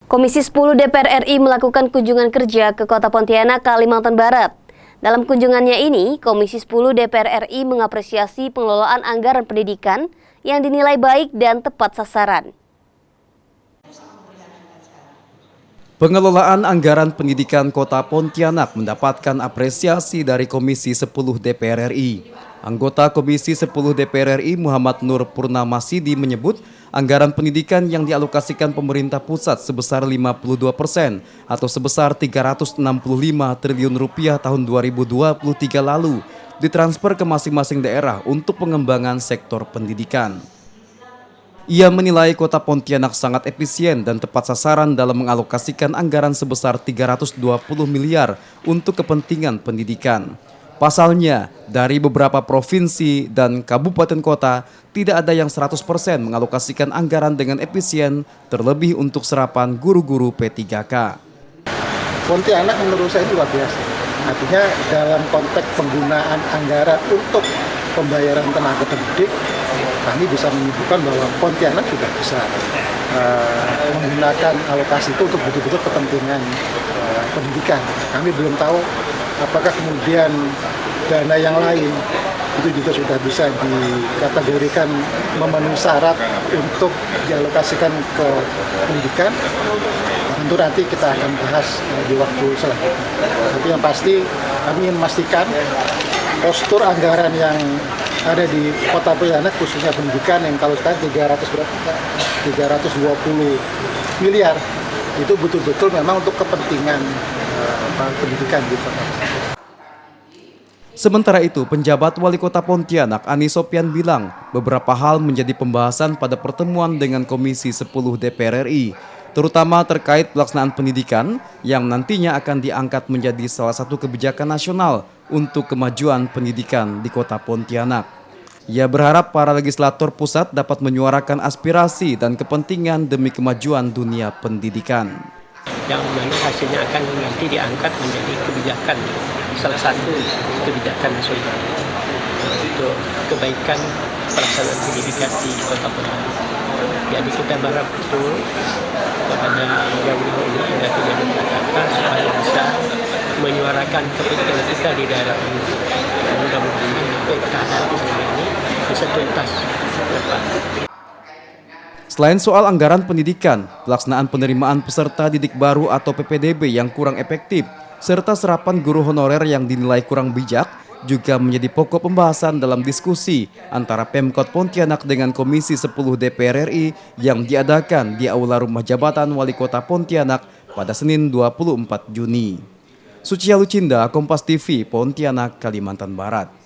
Komisi 10 DPR RI melakukan kunjungan kerja ke Kota Pontianak, Kalimantan Barat. Dalam kunjungannya ini, Komisi 10 DPR RI mengapresiasi pengelolaan anggaran pendidikan yang dinilai baik dan tepat sasaran. Pengelolaan anggaran pendidikan Kota Pontianak mendapatkan apresiasi dari Komisi 10 DPR RI. Anggota Komisi 10 DPR RI Muhammad Nur Purnamasidi menyebut anggaran pendidikan yang dialokasikan pemerintah pusat sebesar 52% atau sebesar 365 triliun rupiah tahun 2023 lalu ditransfer ke masing-masing daerah untuk pengembangan sektor pendidikan. Ia menilai Kota Pontianak sangat efisien dan tepat sasaran dalam mengalokasikan anggaran sebesar 320 miliar untuk kepentingan pendidikan. Pasalnya, dari beberapa provinsi dan kabupaten kota, tidak ada yang 100% mengalokasikan anggaran dengan efisien, terlebih untuk serapan guru-guru P3K. Pontianak menurut saya luar biasa. Artinya dalam konteks penggunaan anggaran untuk pembayaran tenaga pendidik, kami bisa menyebutkan bahwa Pontianak sudah bisa menggunakan alokasi itu untuk betul-betul kepentingan pendidikan. Kami belum tahu apakah kemudian dana yang lain itu juga sudah bisa dikategorikan memenuhi syarat untuk dialokasikan ke pendidikan. Tentu nanti kita akan bahas di waktu selanjutnya. Tapi yang pasti kami ingin memastikan postur anggaran yang ada di Kota Pontianak khususnya pendidikan yang kalau sekarang 320 miliar itu betul-betul memang untuk kepentingan pendidikan di Kota. Sementara itu, penjabat Wali Kota Pontianak Ani Sopyan bilang beberapa hal menjadi pembahasan pada pertemuan dengan Komisi 10 DPR RI, terutama terkait pelaksanaan pendidikan yang nantinya akan diangkat menjadi salah satu kebijakan nasional untuk kemajuan pendidikan di Kota Pontianak. Ia berharap para legislator pusat dapat menyuarakan aspirasi dan kepentingan demi kemajuan dunia pendidikan. Yang mana hasilnya akan nanti diangkat menjadi kebijakan, salah satu kebijakan nasional untuk kebaikan pelaksanaan pendidikan di Kota Pontianak. Jadi kita berharap betul kepada yang ini dan kepada Jakarta supaya bisa menyuarakan kepentingan kita di daerah ini. Mudah-mudahan keadaan ini bisa tuntas depan. Selain soal anggaran pendidikan, pelaksanaan penerimaan peserta didik baru atau PPDB yang kurang efektif, serta serapan guru honorer yang dinilai kurang bijak, juga menjadi pokok pembahasan dalam diskusi antara Pemkot Pontianak dengan Komisi 10 DPR RI yang diadakan di Aula Rumah Jabatan Wali Kota Pontianak pada Senin 24 Juni. Sucia Lucinda, Kompas TV, Pontianak, Kalimantan Barat.